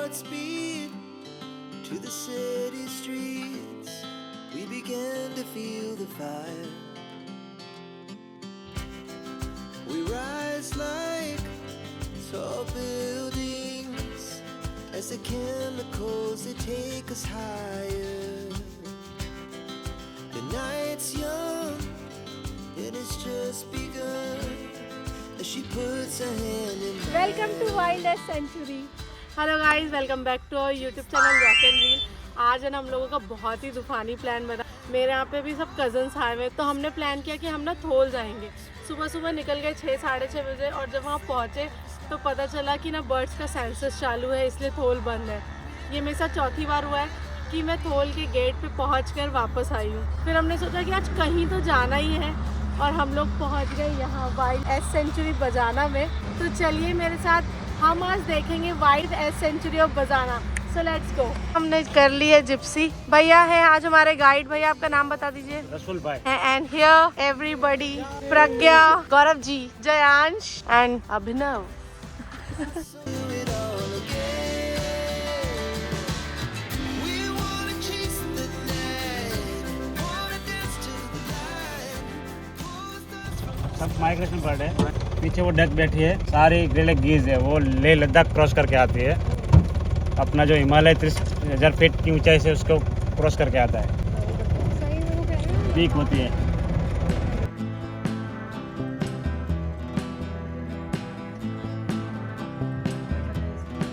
Godspeed to the city streets. We began to feel the fire. We rise like tall buildings as the chemicals they take us higher. The night's young and it's just begun as she puts her hand in mine. Welcome to wild century. Hello guys, welcome back to our YouTube channel rock and reel. आज है ना हम लोगों का बहुत ही तूफानी plan बना। मेरे यहाँ पे भी सब कजन्स आए हुए, तो हमने प्लान किया कि हम ना थोल जाएंगे। सुबह सुबह निकल गए 6 साढ़े 6 बजे, और जब वहाँ पहुँचे तो पता चला कि ना बर्ड्स का सेंसस चालू है, इसलिए थोल बंद है। ये मेरे साथ चौथी बार हुआ है कि मैं थोल के गेट पे पहुँच कर वापस आई हूँ। फिर हमने सोचा कि आज कहीं तो जाना ही है, और हम लोग पहुँच गए यहाँ वाइल्ड सेंचुरी बजाना में। तो चलिए मेरे साथ, हम आज देखेंगे वाइल्ड सेंचुरी ऑफ बजाना। So let's go. हमने कर ली है जिप्सी। भैया है आज हमारे गाइड। भैया आपका नाम बता दीजिए। रसूल भाई। And here everybody, Pragya, Gaurav ji, Jayansh and Abhinav. Do it all again. We wanna chase the night, wanna dance to the light. Pull the stars from सब माइग्रेशन बर्ड है। पीछे वो डक बैठी है, सारी ग्रे गीज है, वो लेह लद्दाख क्रॉस करके आती है। अपना जो हिमालय 30,000 फीट की ऊंचाई से उसको क्रॉस करके आता है, पीक होती है।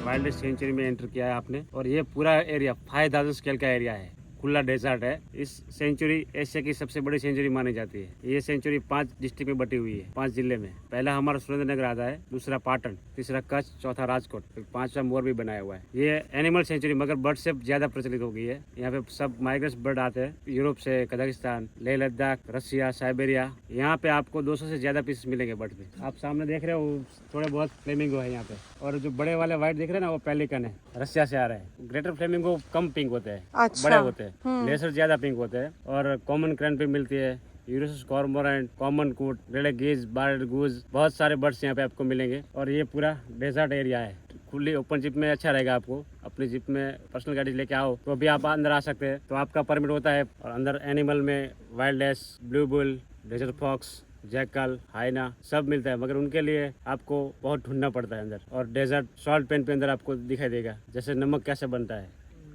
वाइल्ड सेंचुरी में एंटर किया है आपने, और ये पूरा एरिया 5000 स्केल का एरिया है, खुला डेजर्ट है। इस सेंचुरी एशिया की सबसे बड़ी सेंचुरी मानी जाती है। ये सेंचुरी 5 डिस्ट्रिक्ट में बटी हुई है, 5 जिले में। पहला हमारा सुरेंद्रनगर आता है, दूसरा पाटन, तीसरा कच्छ, चौथा राजकोट, 5वां मोर भी बनाया हुआ है। ये एनिमल सेंचुरी मगर बर्ड से ज्यादा प्रचलित हो गई है। यहाँ पे सब माइग्रेट बर्ड आते हैं, यूरोप से, कजाकिस्तान, लेह लद्दाख, रसिया, साइबेरिया। यहाँ पे आपको 200 से ज्यादा पीस मिलेंगे बर्ड में। आप सामने देख रहे हो थोड़े बहुत फ्लेमिंगो है यहाँ पे, और जो बड़े वाले व्हाइट दिख रहे हैं ना, वो पेलिकन है, रसिया से आ रहे हैं। ग्रेटर फ्लेमिंगो कम पिंक होते हैं, अच्छा। बड़े होते हैं। लेसर ज्यादा पिंक होते हैं। और कॉमन क्रैन पे मिलती है, यूरोसस कॉर्मोरेंट, कॉमन कूट, रेड गीज, बार्ड गूज, बहुत सारे बर्ड्स यहाँ पे आपको मिलेंगे। और ये पूरा डेजर्ट एरिया है। खुली ओपन जिप में अच्छा रहेगा। आपको अपनी जिप में पर्सनल गाड़ी लेके आओ तो भी आप अंदर आ सकते हैं, तो आपका परमिट होता है। और अंदर एनिमल में wild ass, blue bull, desert fox, jackal, hyena सब मिलता है, मगर उनके लिए आपको बहुत ढूंढना पड़ता है अंदर। और डेजर्ट सॉल्ट पेन पे अंदर आपको दिखाई देगा, जैसे नमक कैसे बनता है,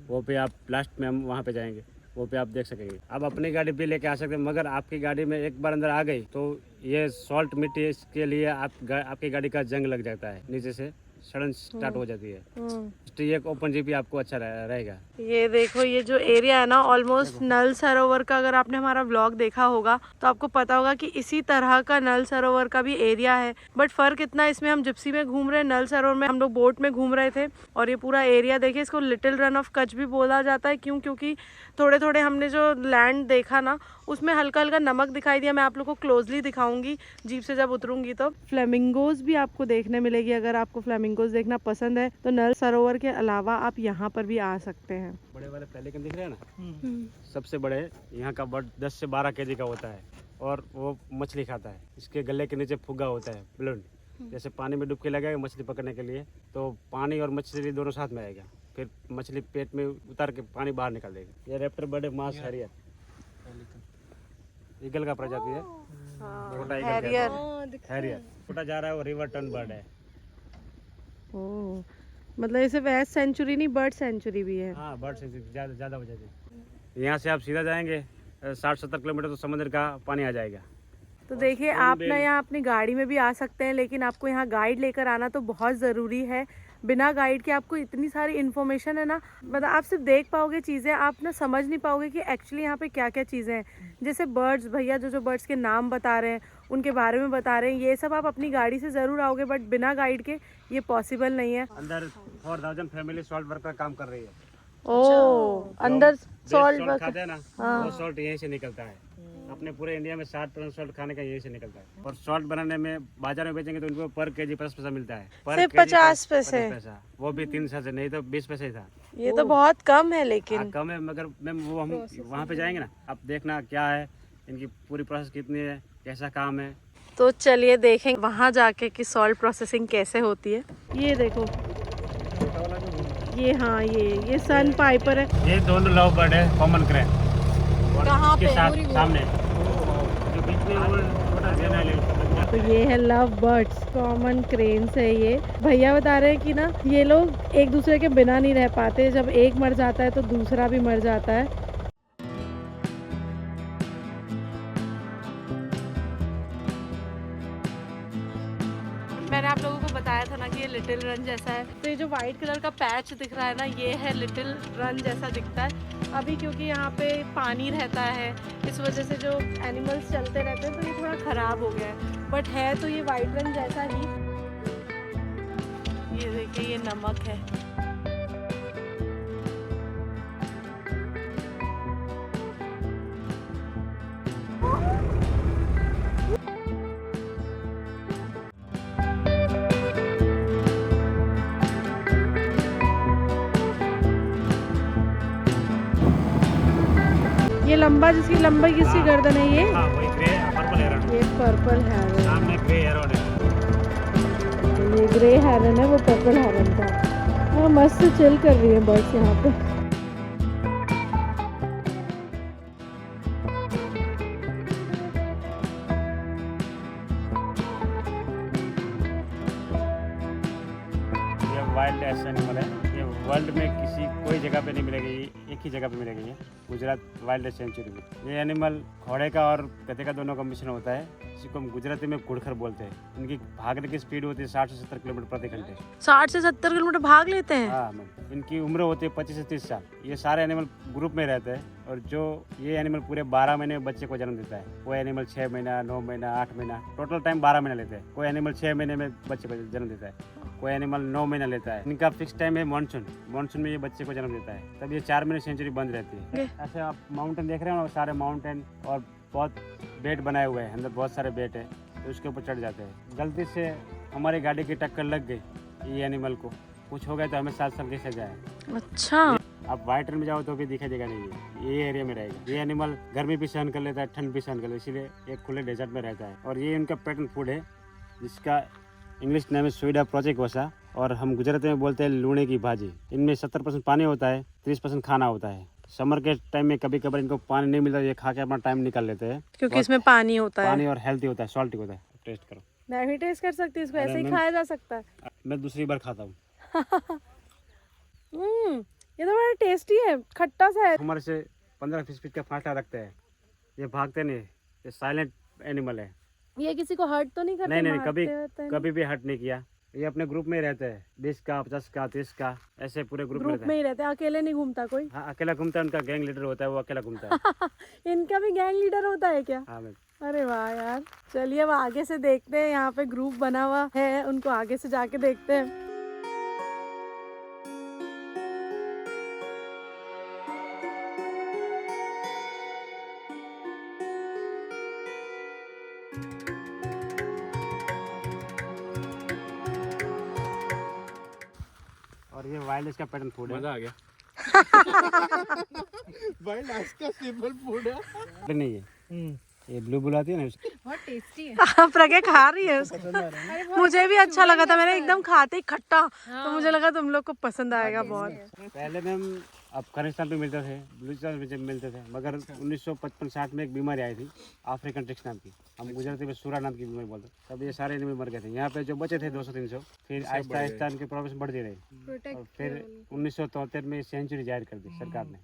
वो पे आप लास्ट में हम वहाँ पे जाएंगे, वो पे आप देख सकेंगे। आप अपनी गाड़ी भी लेके आ सकते हैं, मगर आपकी गाड़ी में एक बार अंदर आ गई तो ये सॉल्ट मिट्टी, इसके लिए आपकी गाड़ी का जंग लग जाता है, नीचे से सड़न स्टार्ट हो जाती है। तो ये ओपन जीपी आपको अच्छा रहेगा। ये देखो, ये जो एरिया है ना, ऑलमोस्ट नल सरोवर का, अगर आपने हमारा व्लॉग देखा होगा तो आपको पता होगा कि इसी तरह का नल सरोवर का भी एरिया है। बट फर्क इतना, इसमें हम जिप्सी में घूम रहे हैं, नल सरोवर में हम लोग बोट में घूम रहे थे। और ये पूरा एरिया देखिए, इसको लिटिल रन ऑफ कच्छ भी बोला जाता है। क्योंकि थोड़े थोड़े हमने जो लैंड देखा ना, उसमें हल्का हल्का नमक दिखाई दिया। मैं आप लोग को क्लोजली दिखाऊंगी जीप से जब उतरूंगी तो। फ्लेमिंगोज भी आपको देखने मिलेगी। अगर आपको फ्लेमिंगोज देखना पसंद है तो नल सरोवर के अलावा आप यहाँ पर भी आ सकते हैं। बड़े वाले पेलिकन दिख रहे हैं ना, सबसे बड़े यहाँ का बर्ड 10 से 12 केजी का होता है, और वो मछली खाता है। इसके गले के नीचे फुग्गा होता है, ब्लून, जैसे पानी में डुबकी लगाएगा मछली पकड़ने के लिए, तो पानी और मछली दोनों साथ में आएगा, फिर मछली पेट में उतार के पानी बाहर निकाल देगा। ये रैप्टर बर्ड है, मास हैरियर, ईगल का प्रजाति है, छोटा ईगल हैरियर। छोटा जा रहा है, वो रिवर टर्न बर्ड है। ओह, मतलब इसे वेस्ट सेंचुरी नहीं, बर्ड सेंचुरी भी है। हाँ, बर्ड सेंचुरी ज़्यादा हो जाती है। यहाँ से आप सीधा जाएंगे 60-70 किलोमीटर तो समुद्र का पानी आ जाएगा। तो देखिए, आप ना यहाँ अपनी गाड़ी में भी आ सकते हैं, लेकिन आपको यहाँ गाइड लेकर आना तो बहुत ज़रूरी है। बिना गाइड के आपको इतनी सारी इन्फॉर्मेशन है ना, मतलब आप सिर्फ देख पाओगे चीज़ें, आप ना समझ नहीं पाओगे कि एक्चुअली यहाँ पे क्या क्या चीज़ें हैं। जैसे बर्ड्स, भैया जो बर्ड्स के नाम बता रहे हैं, उनके बारे में बता रहे हैं, ये सब आप अपनी गाड़ी से ज़रूर आओगे, बट बिना गाइड के ये पॉसिबल नहीं है। अंदर 4000 फैमिली सॉल्ट वर्क का काम कर रही है। ओह, अंदर सॉल्ट खाते हैं ना, वो सॉल्ट यहीं से निकलता है। अपने पूरे इंडिया में 60% सॉल्ट खाने का यही से निकलता है। और सॉल्ट बनाने में बाजार में बेचेंगे तो उनको पर केजी 50 पैसा मिलता है। सिर्फ 50 पैसे, वो भी 3 साल से, नहीं तो 20 पैसे ही था। ये तो बहुत कम है। लेकिन कम है, मगर मैम वो हम वहाँ पे जाएंगे ना, आप देखना क्या है, इनकी पूरी प्रोसेस कितनी है, कैसा काम है। तो चलिए देखें वहाँ जाके कि सॉल्ट प्रोसेसिंग कैसे होती है। ये देखो, ये हाँ ये सन पाइपर है। ये दोनों लव बर्ड है, कॉमन क्रैन। कहाँ पे? सामने जो बीच में वो छोटा सा है। तो ये है लव बर्ड्स, कॉमन क्रेन्स है ये। भैया बता रहे हैं कि ना ये लोग एक दूसरे के बिना नहीं रह पाते, जब एक मर जाता है तो दूसरा भी मर जाता है। मैंने आप लोगों को बताया था ना कि ये लिटिल रन जैसा है, तो ये जो वाइट कलर का पैच दिख रहा है ना, ये है लिटिल रन जैसा दिखता है। अभी क्योंकि यहाँ पे पानी रहता है, इस वजह से जो एनिमल्स चलते रहते हैं तो ये थोड़ा ख़राब हो गया है, बट है तो ये वाइट रन जैसा ही। ये देखिए ये नमक है। ये लंबा जिसकी लंबाई किसकी गर्दन है ये? हाँ, वही ग्रे पर्पल हेरन। ये पर्पल हेरन। सामने ग्रे हेरन है। ये ग्रे हेरन है, वो पर्पल हेरन था। हाँ मस्त चिल कर रही है बर्ड्स यहाँ पे। ये वाइल्ड ऐसा एनिमल है, ये वर्ल्ड में किसी कोई जगह पे नहीं मिलेगी, ये एक ही जगह पे मिलेगी, ये गुजरात वाइल्ड सेंचुरी में। ये एनिमल घोड़े का और गधे का दोनों का मिश्रण होता है, जिसको हम गुजराती में घुड़खर बोलते हैं। इनकी भागने की स्पीड होती है 60 से 70 किलोमीटर प्रति घंटे। 60 से 70 किलोमीटर भाग लेते हैं? हाँ, इनकी उम्र होती है 25 से 30 साल। ये सारे एनिमल ग्रुप में रहते हैं, और जो ये एनिमल पूरे 12 महीने में बच्चे को जन्म देता है। कोई एनिमल 6 महीना, 9 महीना, 8 महीना, टोटल टाइम 12 महीना लेते हैं। कोई एनिमल 6 महीने में बच्चे को जन्म देता है, कोई एनिमल 9 महीना लेता है। इनका फिक्स टाइम है मानसून। मानसून में ये बच्चे को जन्म देता है, तब ये 4 महीने सेंचुरी बंद रहती है। ऐसे आप माउंटेन देख रहे हो ना, सारे माउंटेन और बहुत बेट बनाए हुए हैं, अंदर बहुत सारे बेट है, तो उसके ऊपर चढ़ जाते हैं। गलती से हमारी गाड़ी की टक्कर लग गई ये एनिमल को, कुछ हो गया तो हमें 7 साल की सजा है। अच्छा। आप वाइट रन में जाओ तो भी दिखाई देगा नहीं, ये एरिया में रहेगा। ये एनिमल गर्मी भी सहन कर लेता है, ठंड भी सहन कर लेता है, इसीलिए एक खुले डेजर्ट में रहता है। और ये इनका पैटर्न फूड है, जिसका इंग्लिश नाम है सुइडा प्रोजेकोसा, और हम गुजराती में बोलते हैं लूणे की भाजी। इनमें 70% पानी होता है, 30% खाना होता है। समर के टाइम में कभी कभार इनको पानी नहीं मिलता, ये खा के अपना टाइम निकाल लेते हैं, क्योंकि इसमें पानी होता है। पानी और हेल्थी होता है, सॉल्टी होता है। टेस्ट करो। मैं भी टेस्ट कर सकती हूँ इसको, ऐसे ही मैं- खाया जा सकता है? मैं दूसरी बार खाता हूँ। ये तो बड़ा टेस्टी है, खट्टा सा है। हमारे से 15-20 फीट का फासला रखते हैं, ये भागते नहीं, ये साइलेंट एनिमल है। ये किसी को हर्ट तो नहीं करते? नहीं, मारते कभी वारते नहीं? कभी भी हट नहीं किया। ये अपने ग्रुप में ही रहते हैं, 20 का, 50 का, 30 का, ऐसे पूरे ग्रुप में ग्रुप रहते में हैं। ही रहते हैं, अकेले नहीं घूमता कोई? हाँ, अकेला घूमता है, उनका गैंग लीडर होता है, वो अकेला घूमता है। इनका भी गैंग लीडर होता है क्या? हाँ मैं अरे वाह यार। चलिए अब आगे से देखते हैं, यहाँ पे ग्रुप बना हुआ है, उनको आगे से जाके देखते हैं। और ये वाइल्ड का पैटर्न फूड है। मजा आ गया। वाइल्ड आइस का सिंपल फूड है। नहीं है, ये ब्लू बुलाती है ना उसको। बहुत टेस्टी है। प्रज्ञा खा रही है उसको। मुझे भी अच्छा लगा था, मैंने एकदम खाते ही खट्टा, तो मुझे लगा तुम लोग को पसंद आएगा बहुत। पहले में हम अफगानिस्तान पे मिलते थे, बलूचिस्तान में मिलते थे, मगर 1955-60 में एक बीमारी आई थी अफ्रीकन टिक्स नाम की, हम गुजराती में सूरा नाम की बीमारी बोलते हैं। तब ये सारे एनिमल मर गए थे। यहाँ पे जो बचे थे 200-300, फिर आहिस्ता आहिस्ता इनकी प्रॉब्लम बढ़ती रही, और फिर 1973 में सेंचुरी जाहिर कर दी सरकार ने।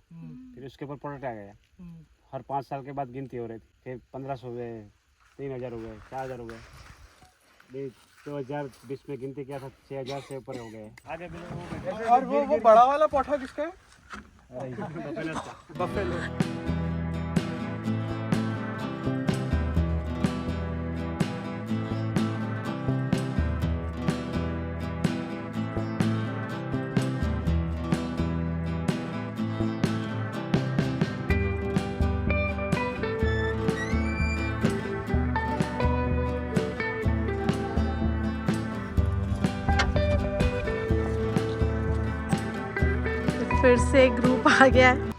फिर उसके ऊपर प्रोटेक्ट आ गया, हर 5 साल के बाद गिनती हो रही थी। फिर 1500 हो गए, 3000 हो गए, 4000 हो गए। 2020 में गिनती किया था, 6000 से ऊपर हो गए। आगे भी और वो बड़ा वाला पोठा किसका है? बफेलो। फिर से एक ग्रुप आ गया है,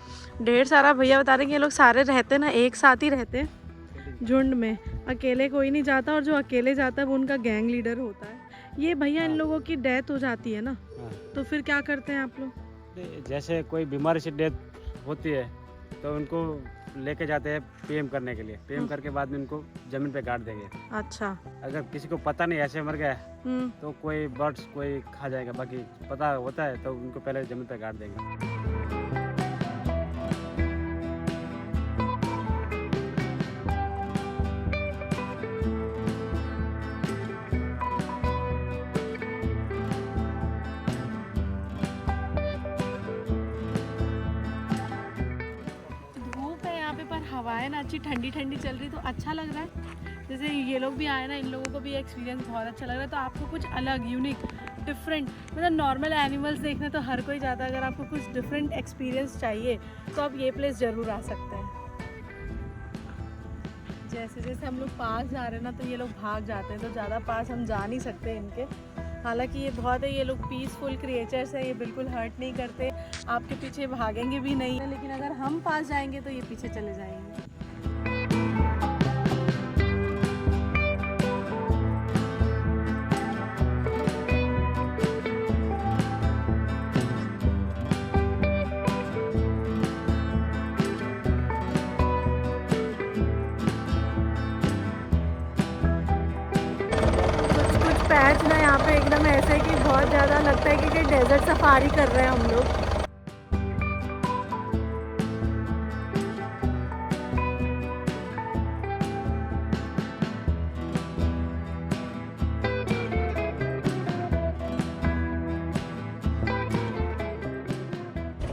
ढेर सारा। भैया बता रहे हैं कि ये लोग सारे रहते हैं ना, एक साथ ही रहते हैं झुंड में, अकेले कोई नहीं जाता, और जो अकेले जाता है वो उनका गैंग लीडर होता है। ये भैया इन लोगों की डेथ हो जाती है ना, हाँ। तो फिर क्या करते हैं आप लोग? जैसे कोई बीमारी से डेथ होती है तो उनको लेके जाते हैं पीएम करने के लिए। पीएम करके बाद में उनको जमीन पे गाड़ देंगे। अच्छा। अगर किसी को पता नहीं ऐसे मर गया हम्म। तो कोई बर्ड्स कोई खा जाएगा, बाकी पता होता है तो उनको पहले जमीन पे गाड़ देंगे। धूप है यहाँ पे पर हवाएं ना अच्छी ठंडी ठंडी चल रही तो अच्छा लग रहा है। जैसे ये लोग भी आए ना, इन लोगों को भी एक्सपीरियंस बहुत अच्छा लग रहा है। तो आपको कुछ अलग यूनिक डिफरेंट, मतलब नॉर्मल एनिमल्स देखने तो हर कोई जाता है, अगर आपको कुछ डिफरेंट एक्सपीरियंस चाहिए तो आप ये प्लेस ज़रूर आ सकते हैं। जैसे जैसे हम लोग पास जा रहे हैं ना तो ये लोग भाग जाते हैं, तो ज़्यादा पास हम जा नहीं सकते इनके। हालांकि ये बहुत है, ये लोग पीसफुल क्रिएचर्स हैं, ये बिल्कुल हर्ट नहीं करते, आपके पीछे भागेंगे भी नहीं। लेकिन अगर हम पास जाएंगे तो ये पीछे चले जाएंगे। पैच ना यहाँ पे एकदम ऐसे कि बहुत ज़्यादा लगता है कि डेजर्ट सफारी कर रहे हैं हम लोग।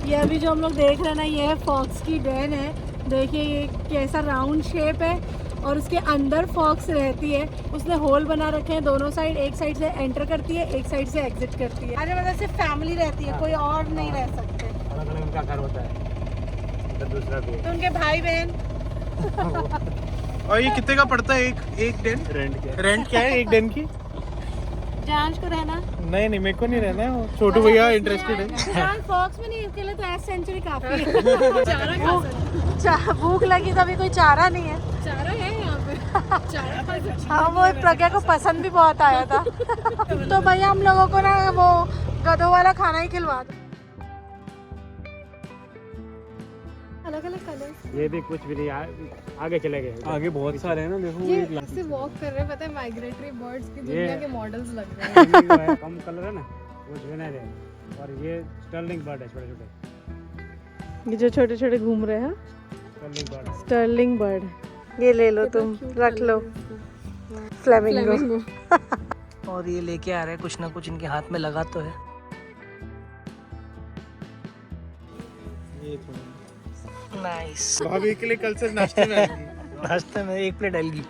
ये अभी जो हम लोग देख रहे हैं ना, ये है फॉक्स की डेन है। देखिए ये कैसा राउंड शेप है और उसके अंदर फॉक्स रहती है। उसने होल बना रखे हैं दोनों साइड, एक साइड से एंटर करती है, एक साइड से एग्जिट करती है। अरे मतलब सिर्फ फैमिली रहती है, कोई और नहीं रह सकते। अलग अलग उनका घर होता है, तो दूसरा भी तो उनके भाई बहन। और ये कितने का पड़ता है एक दिन? रेंट क्या है एक दिन की? जांच को रहना नहीं नहीं, मेरे को नहीं रहना है, छोटू भैया इंटरेस्टेड है। फॉक्स में नहीं, उसके लिए तो एस सेंचुरी काफी है। चारा भूख लगी तो अभी कोई चारा नहीं है। चारा है यहाँ पे। हाँ, वो प्रज्ञा को पसंद भी बहुत आया था। तो भैया हम लोगों को ना वो गधों वाला खाना ही खिलवा दो। अलग अलग कलर। ये भी कुछ भी नहीं, आगे चले गए। आगे बहुत सारे हैं ना, देखो ये ऐसे वॉक कर रहे हैं, पता है माइग्रेटरी बर्ड्स की दुनिया के मॉडल्स लग रहे हैं। कम कलर है ना, वो जुनैर है। और ये स्टर्लिंग बर्ड है, छोटे छोटे। ये जो छोटे छोटे घूम रहे हैं स्टर्लिंग बर्ड है। Starling bird. ये ले लो, तुम रख लो। फ्लेमिंगो। और ये लेके आ रहे हैं, कुछ ना कुछ इनके हाथ में लगा तो है। ये थोड़ा नाइस। भाभी के लिए कल से नाश्ते में आएंगी। नाश्ते में एक प्लेट अलगी।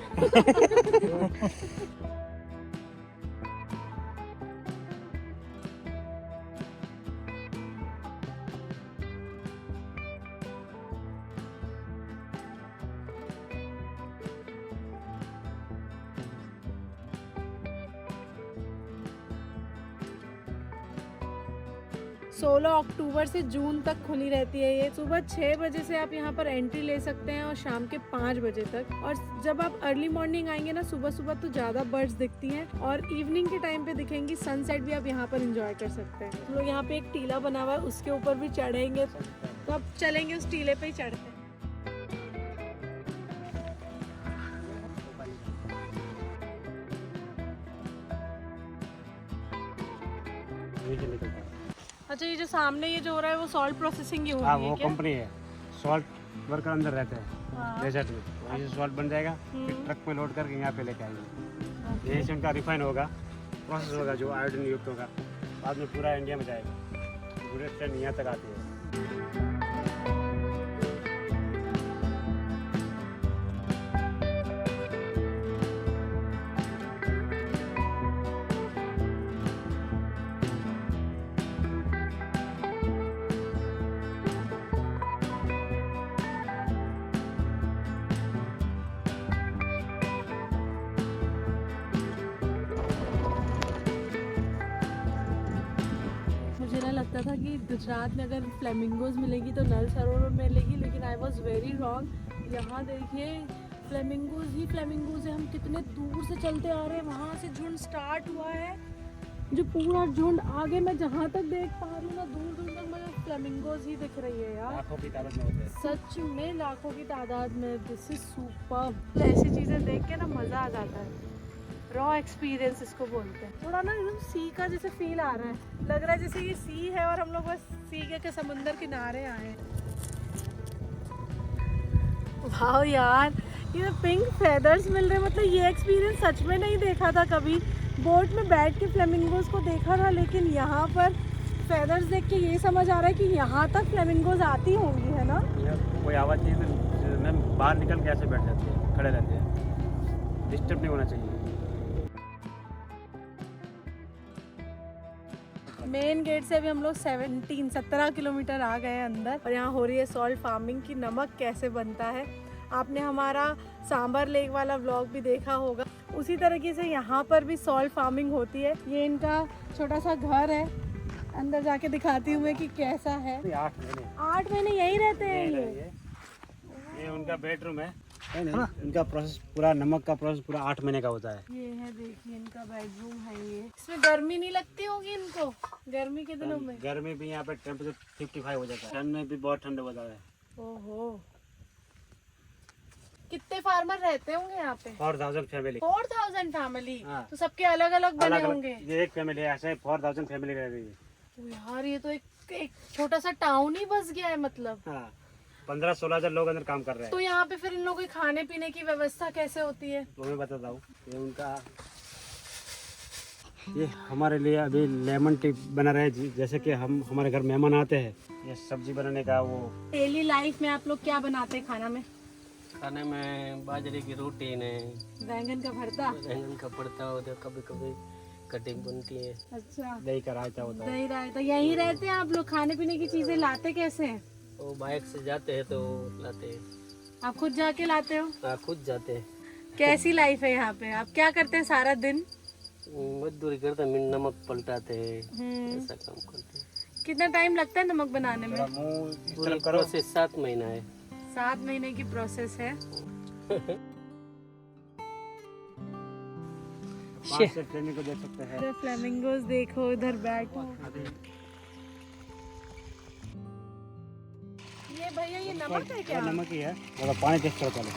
सोलह अक्टूबर से जून तक खुली रहती है ये। सुबह 6 बजे से आप यहाँ पर एंट्री ले सकते हैं और शाम के 5 बजे तक। और जब आप अर्ली मॉर्निंग आएंगे ना, सुबह सुबह तो ज़्यादा बर्ड्स दिखती हैं और इवनिंग के टाइम पे दिखेंगी। सनसेट भी आप यहाँ पर एंजॉय कर सकते हैं। हम लोग यहाँ पे एक टीला बना हुआ है, उसके ऊपर भी चढ़ेंगे, तो अब चलेंगे उस टीले पे ही चढ़ते हैं। नीचे निकलता है। अच्छा, ये जो सामने ये जो हो रहा है वो सॉल्ट प्रोसेसिंग ही हो हाँ, रही है वो क्या? कंपनी है, सॉल्ट वर्कर अंदर रहते हैं हाँ। डेजर्ट में। वहीं से सॉल्ट बन जाएगा, फिर ट्रक में लोड करके यहाँ पे लेके आएंगे। यहीं से उनका रिफाइन होगा, प्रोसेस होगा, जो आयोडीन युक्त होगा, बाद में पूरा इंडिया में जाएगा। पूरे ट्रेन यहाँ तक आती है। मुझे ना लगता था कि गुजरात में अगर फ्लेमिंगोज मिलेगी तो नल सरोवर में मिलेगी, लेकिन आई वॉज वेरी रॉन्ग। यहाँ देखिए फ्लेमिंगोज ही फ्लेमिंगोज है। हम कितने दूर से चलते आ रहे हैं, वहाँ से झुंड स्टार्ट हुआ है जो पूरा झुंड आगे मैं जहाँ तक देख पा रही हूँ ना, दूर दूर तक मुझे फ्लेमिंगोज ही दिख रही है यार। लाखों की तादाद में होते हैं। सच में लाखों की तादाद में। This is superb. ऐसी चीजें देख के ना मजा आ जाता है। रॉ एक्सपीरियंस इसको बोलते हैं। थोड़ा ना एकदम सी का जैसे फील आ रहा है, लग रहा है जैसे ये सी है और हम लोग बस सी के समुंदर किनारे आए हैं। वाह यार, ये पिंक फेदर्स मिल रहे हैं, मतलब ये एक्सपीरियंस सच में नहीं देखा था कभी। बोट में बैठ के फ्लेमिंगोज को देखा था, लेकिन यहाँ पर फेदर्स देख के ये समझ आ रहा है कि यहाँ तक फ्लेमिंगोज आती होंगी, है ना? कोई आवाज़ नहीं तो मैम बाहर निकल के ऐसे बैठ जाते हैं, खड़े रहते हैं, डिस्टर्ब नहीं होना चाहिए। मेन गेट से अभी हम लोग 17 किलोमीटर आ गए अंदर, और यहाँ हो रही है सॉल्ट फार्मिंग की। नमक कैसे बनता है, आपने हमारा सांबर लेक वाला व्लॉग भी देखा होगा। उसी तरीके से यहाँ पर भी सॉल्ट फार्मिंग होती है। ये इनका छोटा सा घर है, अंदर जाके दिखाती हूँ मैं कि कैसा है। 8 महीने यहीं रहते हैं ये उनका बेडरूम है ना? उनका प्रोसेस पूरा, नमक का प्रोसेस पूरा 8 महीने का होता है। ये है, देखिए इनका बेडरूम है ये। इसमें गर्मी नहीं लगती होगी इनको गर्मी के दिनों में? गर्मी भी यहाँ पे टेम्परेचर 55 हो जाता है, ठंड में भी बहुत ठंड होता है। ओहो, कितने फार्मर रहते होंगे यहाँ पे? 4000 फैमिली। 4000 फैमिली? हाँ। तो सबके अलग अलग बने होंगे? ये एक फैमिली है, ऐसे 4000 फैमिली रह रही है। ओ यार, ये तो एक छोटा सा टाउन ही बस गया है मतलब। हाँ, 15-16 हजार लोग अंदर काम कर रहे हैं। तो यहाँ पे फिर इन लोगों की खाने पीने की व्यवस्था कैसे होती है? तो मैं बताता हूँ। ये उनका, ये हमारे लिए अभी लेमन टी बना रहे हैं, जैसे कि हम हमारे घर मेहमान आते हैं, ये सब्जी बनाने का वो। डेली लाइफ में आप लोग क्या बनाते हैं खाना में? खाने में बाजरे की रोटी ने बैंगन का भरता? बैंगन का भरता होता है, कभी कभी कटिंग बनती है। अच्छा, दही का रायता होता है। दही रायता। यहीं रहते हैं आप लोग? खाने पीने की चीजें लाते कैसे हैं? वो बाइक से जाते हैं तो लाते हैं। आप खुद जाके लाते हो? हाँ, खुद जाते हैं। कैसी लाइफ है यहाँ पे? आप क्या करते हैं सारा दिन? मजदूरी करते हैं, नमक पलटाते हैं, ऐसा काम करते हैं। कितना टाइम लगता है नमक बनाने में? पूरी प्रोसेस 7 महीना है। 7 महीने की प्रोसेस है। फ्लेमिंगो को देख सकते हैं। फ्लेमिंगोज देखो, इधर बैठो। ये भैया, ये नमक है क्या? नमक ही है, और पानी टेस्ट करो चलो।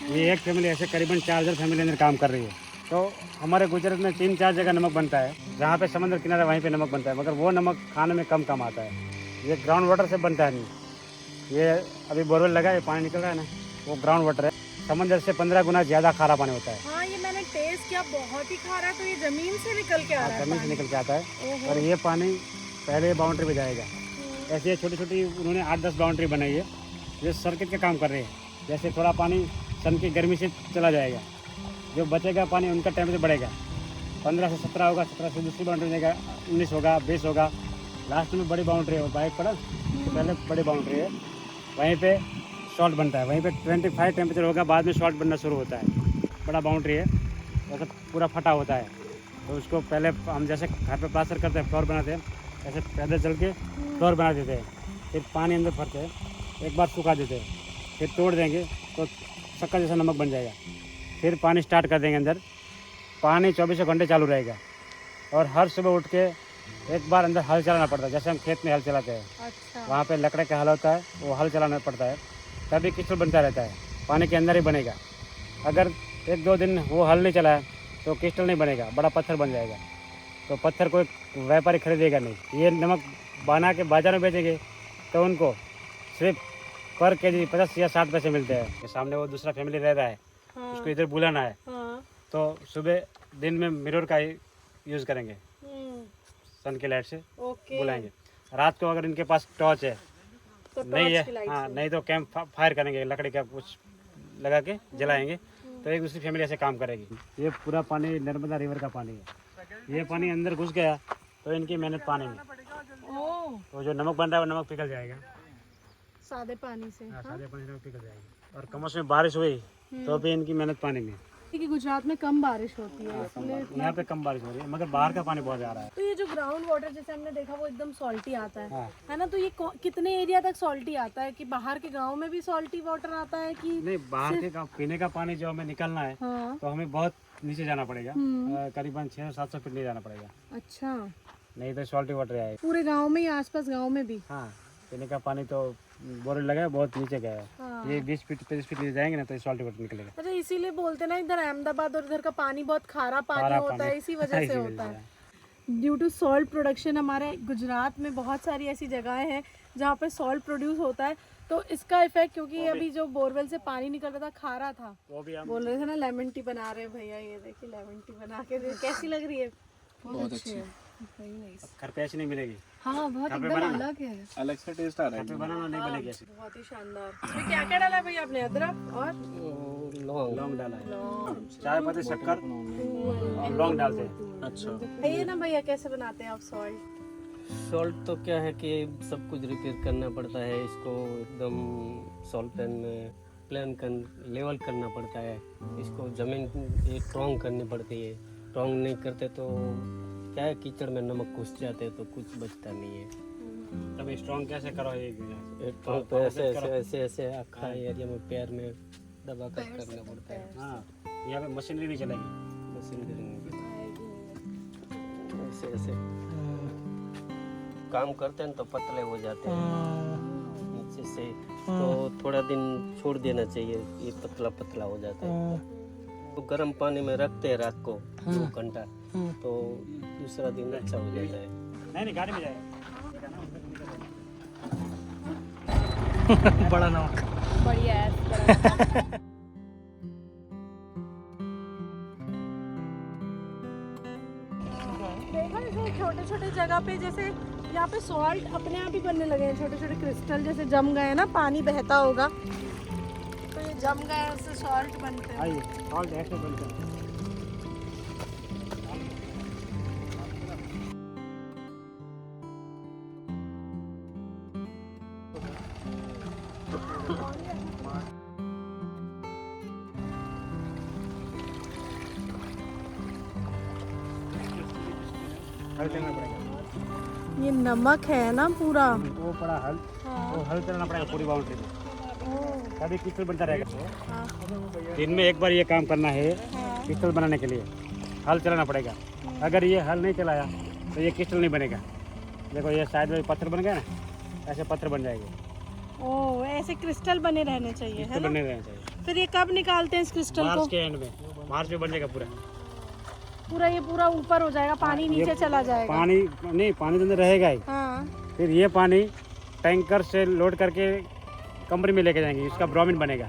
ये एक फैमिली ऐसे करीबन 4000 फैमिली अंदर काम कर रही है। तो हमारे गुजरात में 3-4 जगह नमक बनता है, जहाँ पे समुद्र किनारा वहीं पे नमक बनता है, मगर वो नमक खाने में कम आता है। ये ग्राउंड वाटर से बनता है नहीं। ये अभी बोरवेल लगा है, पानी निकल रहा है ना, वो ग्राउंड वाटर है। समंदर से 15 गुना ज़्यादा खारा पानी होता है। हाँ, ये मैंने टेस्ट किया, बहुत ही खारा है। तो ये जमीन से निकल के आ रहा है? जमीन से निकल के आता है, और ये पानी पहले बाउंड्री पे जाएगा। ऐसे ये छोटी छोटी उन्होंने 8-10 बाउंड्री बनाई है, ये सर्किट का काम कर रहे हैं। जैसे थोड़ा पानी सन की गर्मी से चला जाएगा, जो बचेगा पानी उनका टेम्परेचर बढ़ेगा। 15 से 17 होगा, 17 से दूसरी बाउंड्री जाएगा, 19 होगा, 20 होगा, लास्ट में बड़ी बाउंड्री है। बाइक पड़ा तो पहले बड़ी बाउंड्री है, वहीं पे शॉर्ट बनता है। वहीं पे 25 टेम्परेचर होगा, बाद में शॉर्ट बनना शुरू होता है। बड़ा बाउंड्री है, वैसे पूरा फटा होता है। तो उसको पहले हम जैसे घर पे प्लास्टर करते हैं, फ्लोर बनाते हैं, ऐसे पैदल चल के फ्लोर बना देते हैं। फिर पानी अंदर भरते हैं, एक बार सुखा देते हैं, फिर तोड़ देंगे तो शक्कर जैसा नमक बन जाएगा। फिर पानी स्टार्ट कर देंगे अंदर, पानी 24 घंटे चालू रहेगा। और हर सुबह उठ के एक बार अंदर हल चलाना पड़ता है, जैसे हम खेत में हल चलाते हैं। अच्छा। वहाँ पे लकड़े का हल होता है, वो हल चलाना पड़ता है, तभी क्रिस्टल बनता रहता है, पानी के अंदर ही बनेगा। अगर 1-2 दिन वो हल नहीं चलाया तो क्रिस्टल नहीं बनेगा, बड़ा पत्थर बन जाएगा। तो पत्थर कोई व्यापारी खरीदेगा नहीं। ये नमक बना के बाजार में बेचेंगे तो उनको सिर्फ पर केजी 50 या 60 पैसे मिलते हैं। सामने वो दूसरा फैमिली रह रहा है, हाँ। उसको इधर बुलाना है। हाँ। तो सुबह दिन में मिरर का ही यूज़ करेंगे, सन की लाइट से ओके। बुलाएंगे। रात को अगर इनके पास टॉर्च है तो नहीं टॉर्च की है, लाइट हाँ, से। नहीं तो कैंप फायर करेंगे, लकड़ी का कुछ लगा के जलाएंगे, तो एक दूसरी फैमिली ऐसे काम करेगी। ये पूरा पानी नर्मदा रिवर का पानी है। ये पानी अंदर घुस गया तो इनकी मेहनत पानी में, ओह, तो जो नमक बन रहा है वो नमक पिघल जाएगा। सादे पानी से। हाँ, सादे पानी से नमक पिघल जाएगा। और कमोसमी बारिश हुई तो भी इनकी मेहनत पानी में। कि गुजरात में कम बारिश होती है इसलिए यहाँ पे कम बारिश हो रही है, मगर बाहर का पानी बहुत जा रहा है। तो ये जो ग्राउंड वाटर जैसे हमने देखा वो एकदम सॉल्टी आता हाँ। है ना? तो ये कितने एरिया तक सॉल्टी आता है? कि बाहर के गांव में भी सॉल्टी वाटर आता है कि नहीं, बाहर के पीने का पानी जो हमें निकलना है हाँ। तो हमें बहुत नीचे जाना पड़ेगा, करीबन 600-700 फीट नीचे जाना पड़ेगा, अच्छा, नहीं तो सॉल्टी वाटर आएगा। पूरे गांव में ही, आसपास गांव में भी? हाँ, पीने का पानी तो बोर लगा है, बहुत नीचे गया है। हाँ। ये 20 फीट 25 फीट नीचे जाएंगे ना तो सॉल्टी वाटर निकलेगा। अच्छा, इसीलिए बोलते ना इधर अहमदाबाद और इधर का पानी बहुत खारा पानी होता है, इसी वजह से होता है। ड्यू टू सॉल्ट प्रोडक्शन हमारे गुजरात में बहुत सारी ऐसी जगहें हैं जहाँ पे सॉल्ट प्रोड्यूस होता है, तो इसका इफेक्ट, क्योंकि अभी जो बोरवेल से पानी निकल रहा था खारा था, वो भी हम बोल रहे थे ना लेमन टी बना रहे हैं भैया। ये देखिए लेमन टी बना के कैसी लग रही है? बहुत अच्छी है। घर पे ऐसी नहीं मिलेगी, हाँ बहुत घर पे एकदम बनाना अलग है। अलग से टेस्ट आ रहा घर पे बनाना नहीं बनेगी ऐसी। बहुत ही शानदार। इसमें क्या क्या डाला है भैया आपने? अदरक और लौंग लौंग डाला है, चाय पत्ती, शक्कर और लौंग डालते हैं। अच्छा, ये ना भैया कैसे बनाते हैं आप सॉल्ट? सॉल्ट तो क्या है कि सब कुछ रिपेयर करना पड़ता है, इसको एकदम सॉल्ट पैन में लेवल करना पड़ता है, इसको ज़मीन स्ट्रॉन्ग करनी पड़ती है। स्ट्रॉन्ग नहीं करते तो क्या है, कीचड़ में नमक घुस जाते हैं तो कुछ बचता नहीं है। तब स्ट्रॉन्ग कैसे करो ये? स्ट्रॉन्ग तो ऐसे ऐसे ऐसे ऐसे अखा एरिया में पैर में दबा कर करना पड़ता है। हाँ, यहाँ पे मशीनरी नहीं चलेगी। मशीन ऐसे ऐसे काम करते हैं तो पतले हो जाते हैं नीचे से, तो थोड़ा दिन छोड़ देना चाहिए, ये पतला पतला हो जाता है। तो गर्म पानी में रखते हैं रात को 2 घंटा, तो दूसरा दिन अच्छा हो जाता है। नहीं, गाड़ी में जाएगा। बड़ा नमक। बढ़िया है। देखा जैसे छोटे छोटे जगह पे, जैसे यहाँ पे सॉल्ट अपने आप ही बनने लगे हैं, छोटे छोटे क्रिस्टल जैसे जम गए ना, पानी बहता होगा तो ये जम गए, उससे सॉल्ट बनते हैं। आइए, सॉल्ट ऐसे बनते हैं। हल चलना पड़ेगा। ये नमक है ना पूरा? वो पड़ा हल, वो हल चलना पड़ेगा पूरी बाउंड्री में, तभी क्रिस्टल बनता रहेगा। दिन में एक बार ये काम करना है क्रिस्टल बनाने के लिए, हल चलाना पड़ेगा। अगर ये हल नहीं चलाया तो ये क्रिस्टल नहीं बनेगा। देखो ये साइड में पत्थर बन गया ना, ऐसे पत्थर बन जाएंगे। ओह, ऐसे क्रिस्टल बने रहने चाहिए, है क्रिस्टल ना? बने रहने चाहिए। फिर ये कब निकालते हैं इस क्रिस्टल को? मार्च के एंड में, मार्च में बन जाएगा पूरा। पूरा ये पूरा ऊपर हो जाएगा, पानी नीचे चला जाएगा। पानी नहीं, पानी तो अंदर रहेगा ही। हाँ, फिर ये पानी टैंकर से लोड करके कंपनी में लेके जाएंगे, इसका ब्रोमीन बनेगा,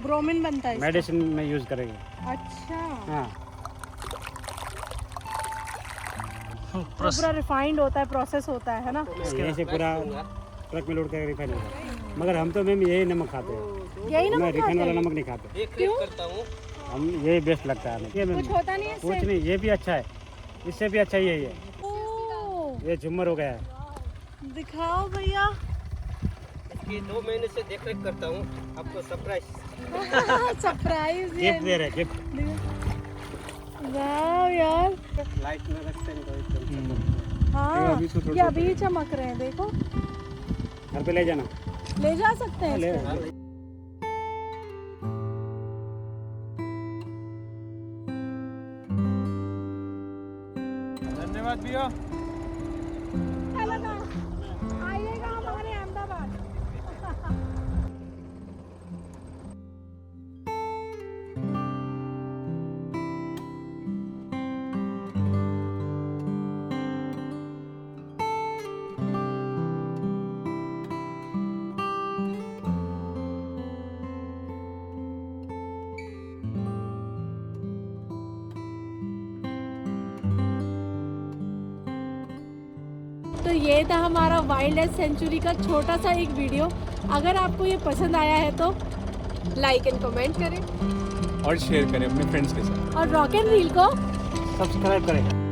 ब्रोमीन बनता है इसका? मेडिसिन में यूज करेंगे। अच्छा, हाँ, तो पूरा रिफाइंड होता है, प्रोसेस होता है ना? यहीं से पूरा ट्रक में लोड करके रिफाइन होगा। मगर हम तो मैम यही नमक खाते हैं, यही मैं नमक रिफाइन खाते वाला हैं? नमक नहीं खाते। एक क्लिक करता हूँ। हम यही बेस्ट लगता है हमें। ये मैम कुछ होता नहीं है कुछ इससे? नहीं, ये भी अच्छा है, इससे भी अच्छा यही है। ओह, ये झुम्मर हो गया है। दिखाओ भैया। इसकी 2 महीने से देख रेख करता हूँ, आपको सरप्राइज। सरप्राइज गिफ्ट दे रहे हैं, गिफ्ट। वाह यार, लाइट में रखते हैं तो एकदम। हाँ अभी तो ये अभी चमक रहे हैं, देखो। घर पे ले जाना, ले जा सकते हैं ले इसको? धन्यवाद भैया। आइएगा हमारे अहमदाबाद। तो ये था हमारा वाइल्ड लाइफ सेंचुरी का छोटा सा एक वीडियो। अगर आपको ये पसंद आया है तो लाइक एंड कमेंट करें और शेयर करें अपने फ्रेंड्स के साथ। और रॉक एंड रील को सब्सक्राइब करें।